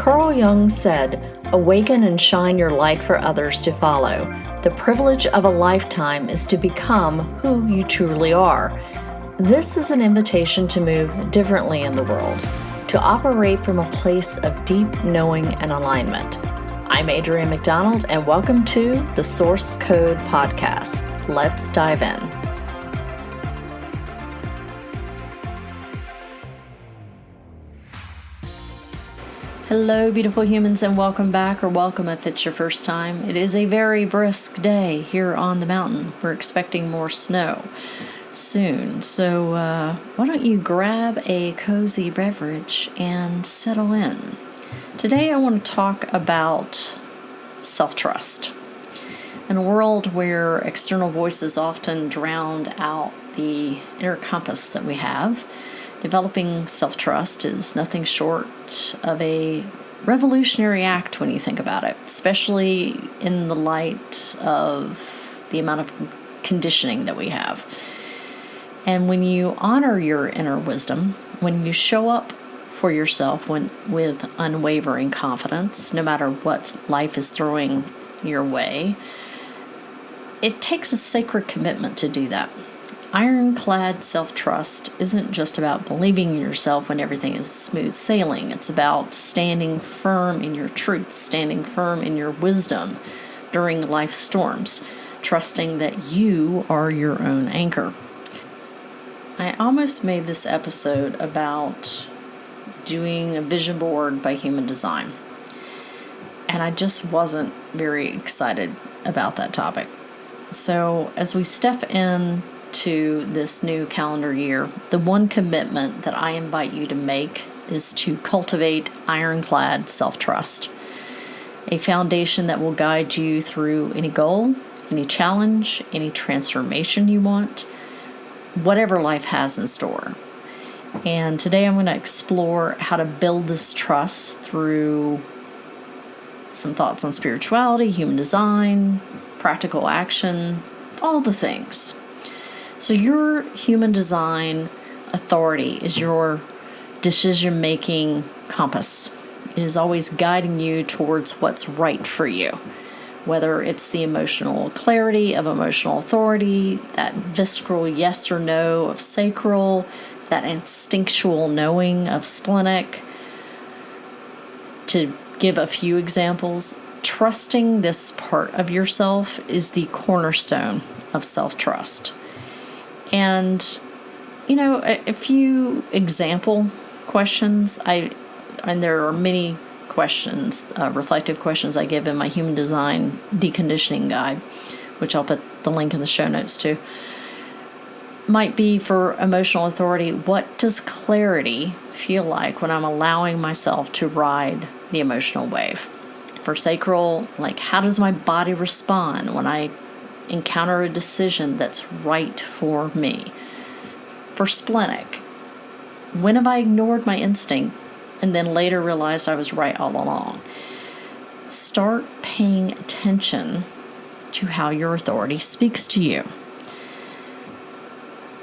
Carl Jung said, "Awaken and shine your light for others to follow. The privilege of a lifetime is to become who you truly are." This is an invitation to move differently in the world, to operate from a place of deep knowing and alignment. I'm Adrienne McDonald, and welcome to the Source Code Podcast. Let's dive in. Hello, beautiful humans, and welcome back, or welcome if it's your first time. It is a very brisk day here on the mountain. We're expecting more snow soon. So why don't you grab a cozy beverage and settle in. Today I want to talk about self-trust. In a world where external voices often drown out the inner compass that we have, developing self-trust is nothing short of a revolutionary act when you think about it, especially in the light of the amount of conditioning that we have. And when you honor your inner wisdom, when you show up for yourself with unwavering confidence, no matter what life is throwing your way, it takes a sacred commitment to do that. Ironclad self-trust isn't just about believing in yourself when everything is smooth sailing. It's about standing firm in your truth, standing firm in your wisdom during life's storms, trusting that you are your own anchor. I almost made this episode about doing a vision board by human design, and I just wasn't very excited about that topic. So as we step in to this new calendar year, the one commitment that I invite you to make is to cultivate ironclad self-trust, a foundation that will guide you through any goal, any challenge, any transformation you want, whatever life has in store. And today I'm going to explore how to build this trust through some thoughts on spirituality, human design, practical action, all the things. So your human design authority is your decision-making compass. It is always guiding you towards what's right for you, whether it's the emotional clarity of emotional authority, that visceral yes or no of sacral, that instinctual knowing of splenic. To give a few examples, trusting this part of yourself is the cornerstone of self-trust. And, a few example questions, and there are many questions, reflective questions I give in my human design deconditioning guide, which I'll put the link in the show notes to, might be for emotional authority. What does clarity feel like when I'm allowing myself to ride the emotional wave? For sacral, how does my body respond when I encounter a decision that's right for me? For splenic, when have I ignored my instinct and then later realized I was right all along? Start paying attention to how your authority speaks to you.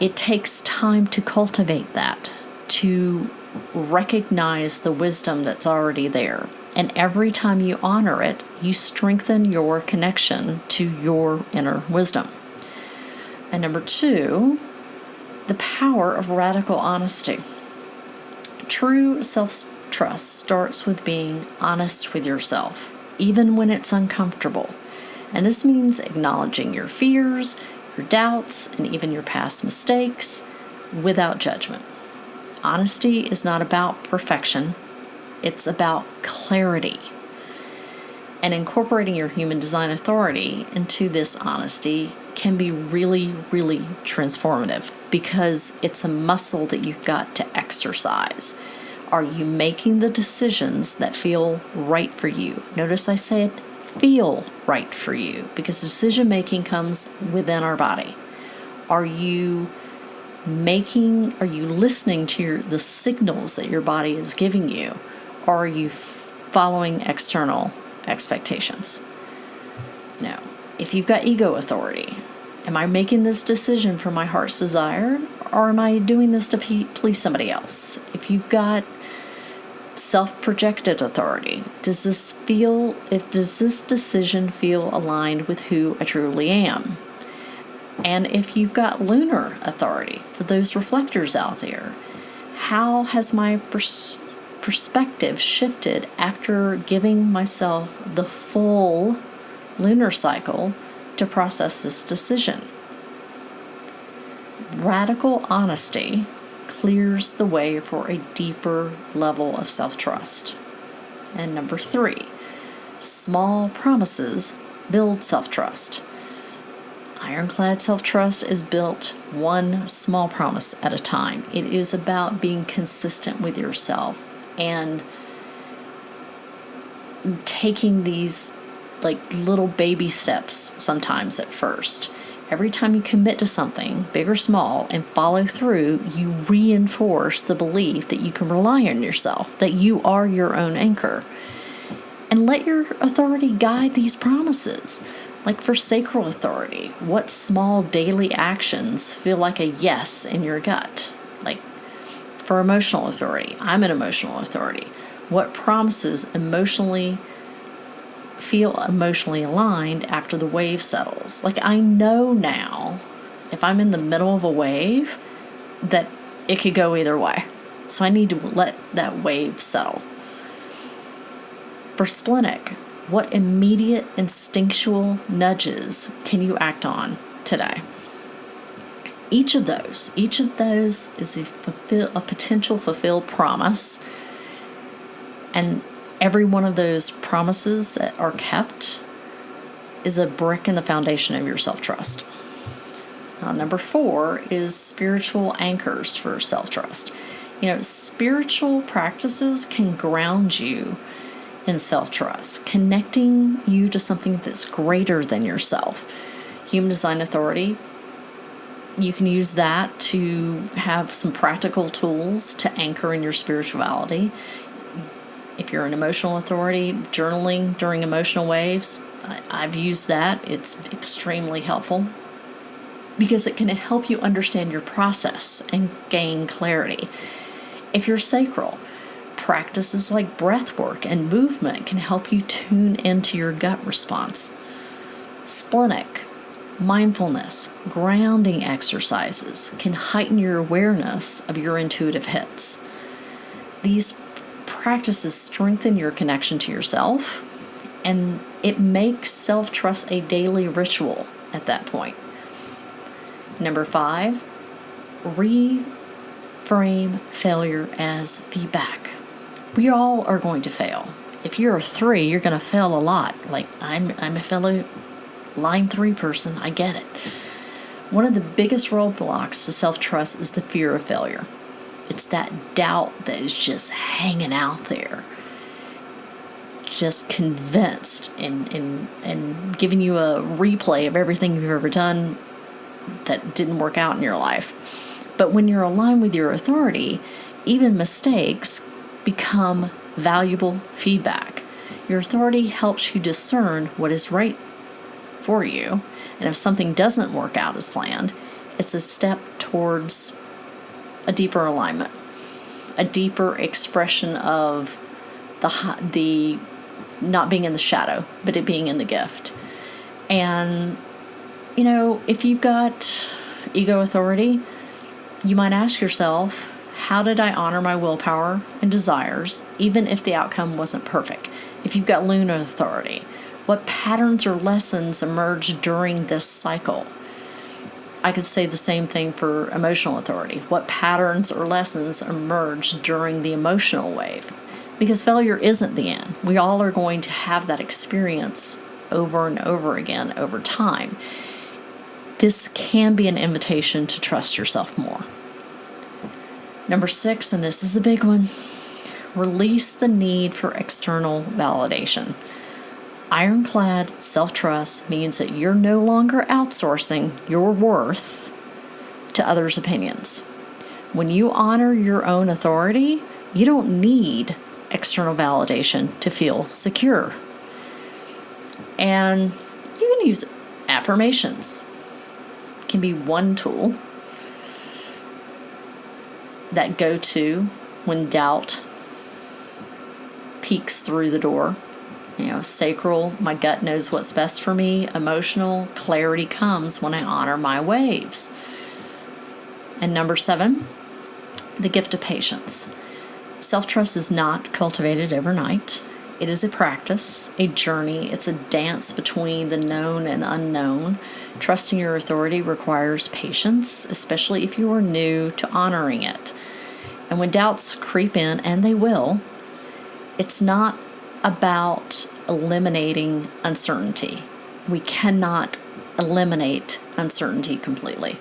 It takes time to cultivate that, to recognize the wisdom that's already there. And every time you honor it, you strengthen your connection to your inner wisdom. And number 2, the power of radical honesty. True self-trust starts with being honest with yourself, even when it's uncomfortable. And this means acknowledging your fears, your doubts, and even your past mistakes without judgment. Honesty is not about perfection. It's about clarity. And incorporating your human design authority into this honesty can be really, really transformative, because it's a muscle that you've got to exercise. Are you making the decisions that feel right for you? Notice I said feel right for you, because decision making comes within our body. Are you listening to the signals that your body is giving you? Or are you following external expectations? If you've got ego authority, am I making this decision for my heart's desire, or am I doing this to please somebody else? If you've got Self-projected authority. Does this decision feel aligned with who I truly am? And if you've got lunar authority, for those reflectors out there, how has my perspective shifted after giving myself the full lunar cycle to process this decision? Radical honesty clears the way for a deeper level of self-trust. And number 3, small promises build self-trust. Ironclad self-trust is built one small promise at a time. It is about being consistent with yourself and taking these like little baby steps sometimes at first. Every time you commit to something, big or small, and follow through, you reinforce the belief that you can rely on yourself, that you are your own anchor. And let your authority guide these promises. Like for sacral authority, what small daily actions feel like a yes in your gut? Like for emotional authority, I'm an emotional authority. What promises feel emotionally aligned after the wave settles? Like I know now, if I'm in the middle of a wave, that it could go either way. So I need to let that wave settle. For splenic, what immediate instinctual nudges can you act on today? Each of those is a potential fulfilled promise, and every one of those promises that are kept is a brick in the foundation of your self-trust. Now, number 4 is spiritual anchors for self-trust. Spiritual practices can ground you in self-trust, connecting you to something that's greater than yourself. Human design authority, you can use that to have some practical tools to anchor in your spirituality. If you're an emotional authority, journaling during emotional waves, I've used that. It's extremely helpful because it can help you understand your process and gain clarity. If you're sacral, practices like breath work and movement can help you tune into your gut response. Splenic, mindfulness, grounding exercises can heighten your awareness of your intuitive hits. These practices strengthen your connection to yourself, and it makes self-trust a daily ritual at that point. Number 5, reframe failure as feedback. We all are going to fail. If you're a 3, you're going to fail a lot. Like I'm a fellow line 3 person. I get it. One of the biggest roadblocks to self-trust is the fear of failure. It's that doubt that is just hanging out there, just convinced and giving you a replay of everything you've ever done that didn't work out in your life. But when you're aligned with your authority, even mistakes become valuable feedback. Your authority helps you discern what is right for you, and if something doesn't work out as planned, it's a step towards a deeper alignment, a deeper expression of the not being in the shadow, but it being in the gift. And if you've got ego authority, you might ask yourself, how did I honor my willpower and desires, even if the outcome wasn't perfect? If you've got lunar authority, what patterns or lessons emerged during this cycle? I could say the same thing for emotional authority. What patterns or lessons emerged during the emotional wave? Because failure isn't the end. We all are going to have that experience over and over again over time. This can be an invitation to trust yourself more. Number 6, and this is a big one, release the need for external validation. Ironclad self-trust means that you're no longer outsourcing your worth to others' opinions. When you honor your own authority, you don't need external validation to feel secure. And you can use affirmations. It can be one tool that go to when doubt peeks through the door. Sacral, my gut knows what's best for me. Emotional, clarity comes when I honor my waves. And number 7, the gift of patience. Self-trust is not cultivated overnight. It is a practice, a journey. It's a dance between the known and unknown. Trusting your authority requires patience, especially if you are new to honoring it. And when doubts creep in, and they will, it's not about eliminating uncertainty. We cannot eliminate uncertainty completely.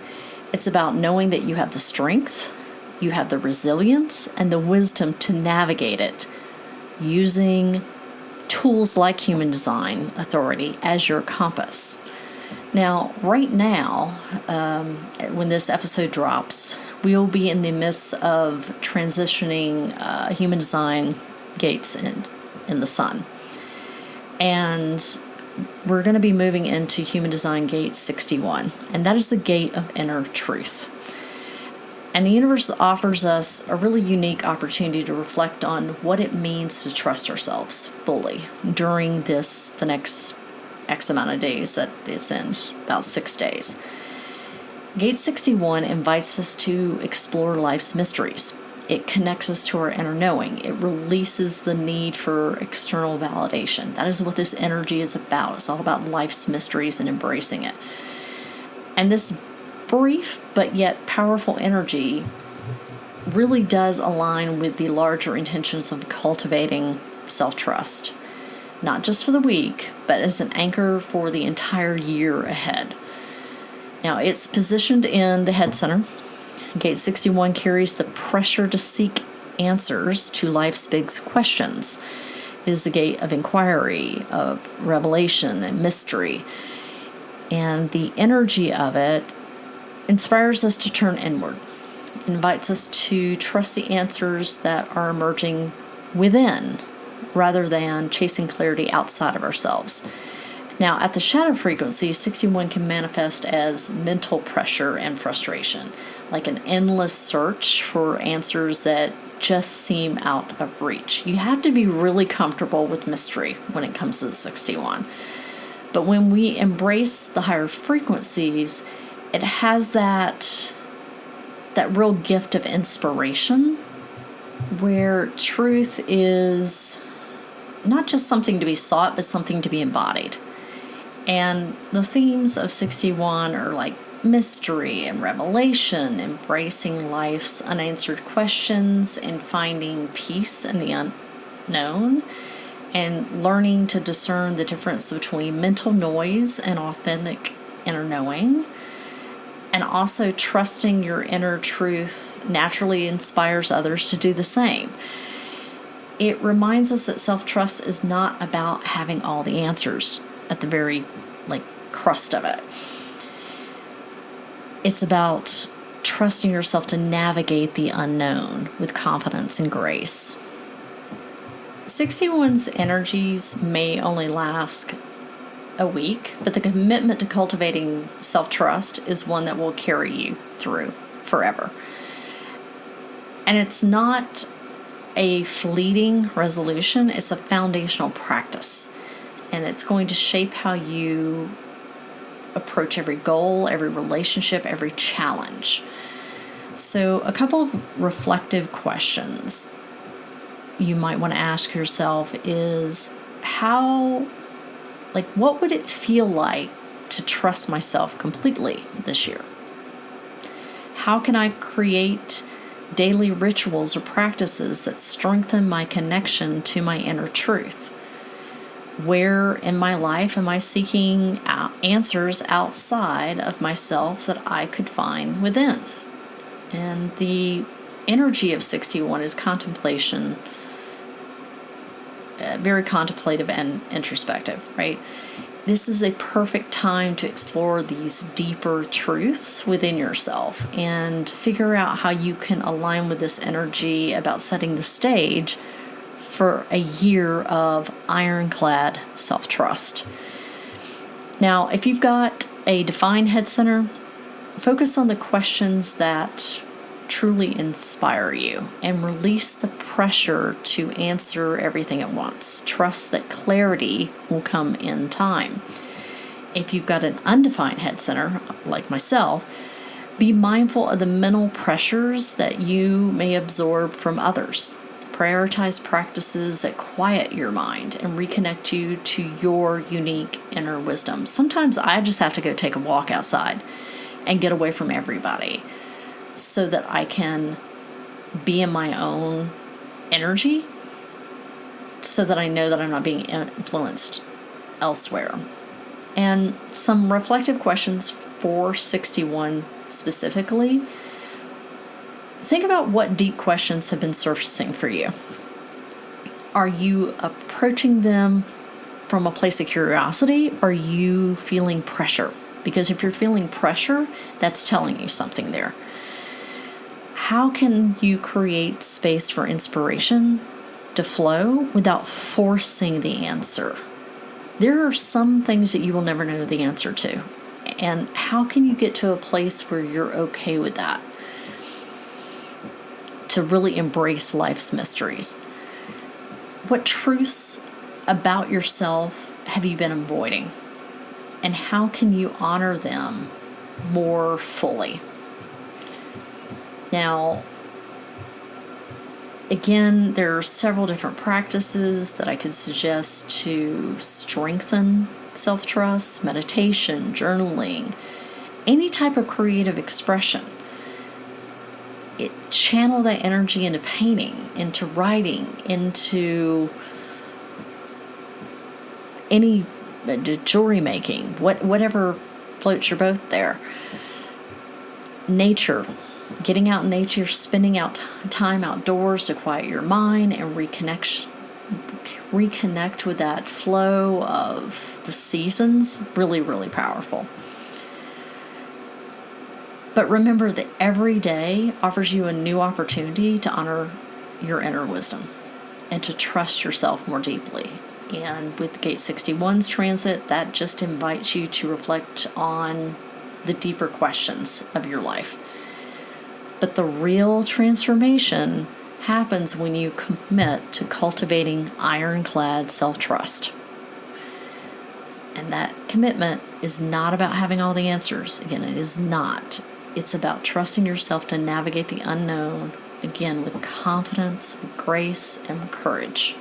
It's about knowing that you have the strength, you have the resilience, and the wisdom to navigate it using tools like human design authority as your compass. Now, right now, when this episode drops, we'll be in the midst of transitioning human design gates in the sun. And we're going to be moving into human design gate 61, and that is the gate of inner truth. And the universe offers us a really unique opportunity to reflect on what it means to trust ourselves fully during the next X amount of days that it's in, about 6 days. Gate 61 invites us to explore life's mysteries. It connects us to our inner knowing. It releases the need for external validation. That is what this energy is about. It's all about life's mysteries and embracing it. And this brief but yet powerful energy really does align with the larger intentions of cultivating self-trust, not just for the week, but as an anchor for the entire year ahead. Now, it's positioned in the head center. Gate 61 carries the pressure to seek answers to life's big questions. It is the gate of inquiry, of revelation and mystery. And the energy of it inspires us to turn inward, invites us to trust the answers that are emerging within rather than chasing clarity outside of ourselves. Now, at the shadow frequency, 61 can manifest as mental pressure and frustration, like an endless search for answers that just seem out of reach. You have to be really comfortable with mystery when it comes to the 61. But when we embrace the higher frequencies, it has that real gift of inspiration, where truth is not just something to be sought, but something to be embodied. And the themes of 61 are like mystery and revelation, embracing life's unanswered questions and finding peace in the unknown, and learning to discern the difference between mental noise and authentic inner knowing. And also trusting your inner truth naturally inspires others to do the same. It reminds us that self-trust is not about having all the answers at the very crust of it. It's about trusting yourself to navigate the unknown with confidence and grace. 61's energies may only last a week, but the commitment to cultivating self-trust is one that will carry you through forever. And it's not a fleeting resolution, it's a foundational practice. And it's going to shape how you approach every goal, every relationship, every challenge. So a couple of reflective questions you might want to ask yourself is what would it feel like to trust myself completely this year? How can I create daily rituals or practices that strengthen my connection to my inner truth? Where in my life am I seeking answers outside of myself that I could find within? And the energy of 61 is contemplation, very contemplative and introspective, right? This is a perfect time to explore these deeper truths within yourself and figure out how you can align with this energy about setting the stage for a year of ironclad self-trust. Now, if you've got a defined head center, focus on the questions that truly inspire you and release the pressure to answer everything at once. Trust that clarity will come in time. If you've got an undefined head center, like myself, be mindful of the mental pressures that you may absorb from others. Prioritize practices that quiet your mind and reconnect you to your unique inner wisdom. Sometimes I just have to go take a walk outside and get away from everybody so that I can be in my own energy, so that I know that I'm not being influenced elsewhere. And some reflective questions for 61 specifically. Think about what deep questions have been surfacing for you. Are you approaching them from a place of curiosity? Or are you feeling pressure? Because if you're feeling pressure, that's telling you something there. How can you create space for inspiration to flow without forcing the answer? There are some things that you will never know the answer to. And how can you get to a place where you're okay with that? To really embrace life's mysteries. What truths about yourself have you been avoiding? And how can you honor them more fully? Now, again, there are several different practices that I could suggest to strengthen self-trust: meditation, journaling, any type of creative expression. Channel that energy into painting, into writing, into any jewelry making, whatever floats your boat there. Nature. Getting out in nature, spending out time outdoors to quiet your mind and reconnect with that flow of the seasons. Really, really powerful. But remember that every day offers you a new opportunity to honor your inner wisdom and to trust yourself more deeply. And with Gate 61's transit, that just invites you to reflect on the deeper questions of your life. But the real transformation happens when you commit to cultivating ironclad self-trust. And that commitment is not about having all the answers. Again, it is not. It's about trusting yourself to navigate the unknown, again, with confidence, with grace, and with courage.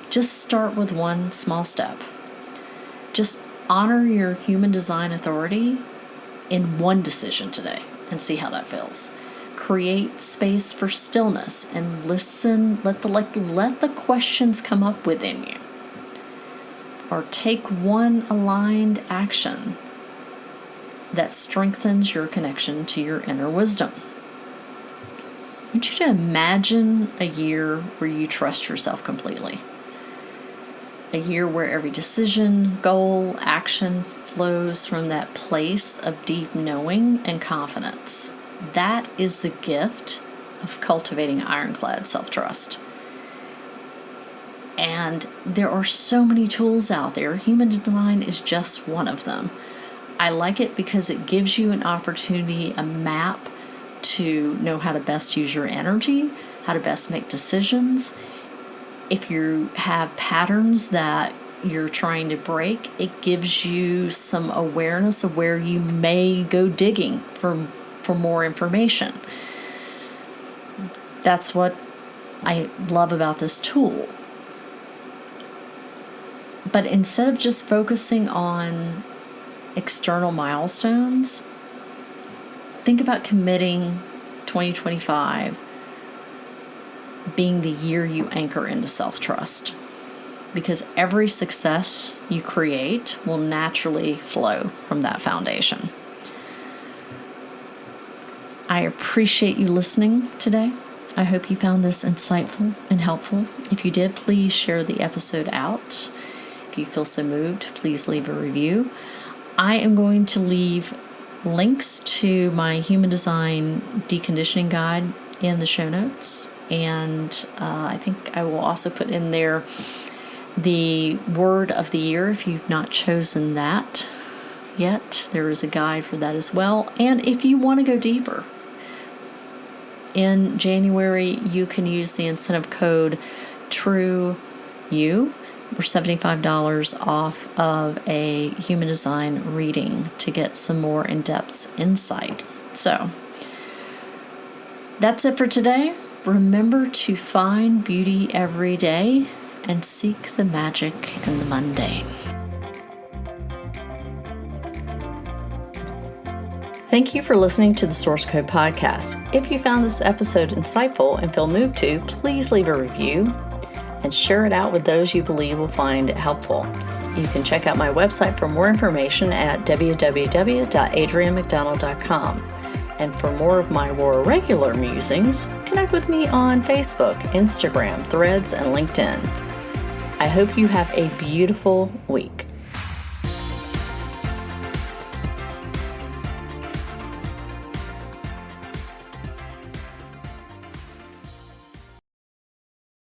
Just start with one small step. Just honor your human design authority in one decision today and see how that feels. Create space for stillness and listen. Let the questions come up within you. Or take one aligned action that strengthens your connection to your inner wisdom. I want you to imagine a year where you trust yourself completely. A year where every decision, goal, action flows from that place of deep knowing and confidence. That is the gift of cultivating ironclad self-trust. And there are so many tools out there. Human design is just one of them. I like it because it gives you an opportunity, a map to know how to best use your energy, how to best make decisions. If you have patterns that you're trying to break, it gives you some awareness of where you may go digging for more information. That's what I love about this tool. But instead of just focusing on external milestones, think about committing 2025 being the year you anchor into self-trust. Because every success you create will naturally flow from that foundation. I appreciate you listening today. I hope you found this insightful and helpful. If you did, please share the episode out. If you feel so moved, please leave a review. I am going to leave links to my human design deconditioning guide in the show notes. And I think I will also put in there the word of the year if you've not chosen that yet. There is a guide for that as well. And if you want to go deeper, In January, you can use the incentive code TRUEU for $75 off of a human design reading to get some more in-depth insight. So, that's it for today. Remember to find beauty every day and seek the magic in the mundane. Thank you for listening to the Source Code Podcast. If you found this episode insightful and feel moved to, please leave a review and share it out with those you believe will find it helpful. You can check out my website for more information at www.adrianmcdonald.com. And for more of my more regular musings, connect with me on Facebook, Instagram, Threads, and LinkedIn. I hope you have a beautiful week.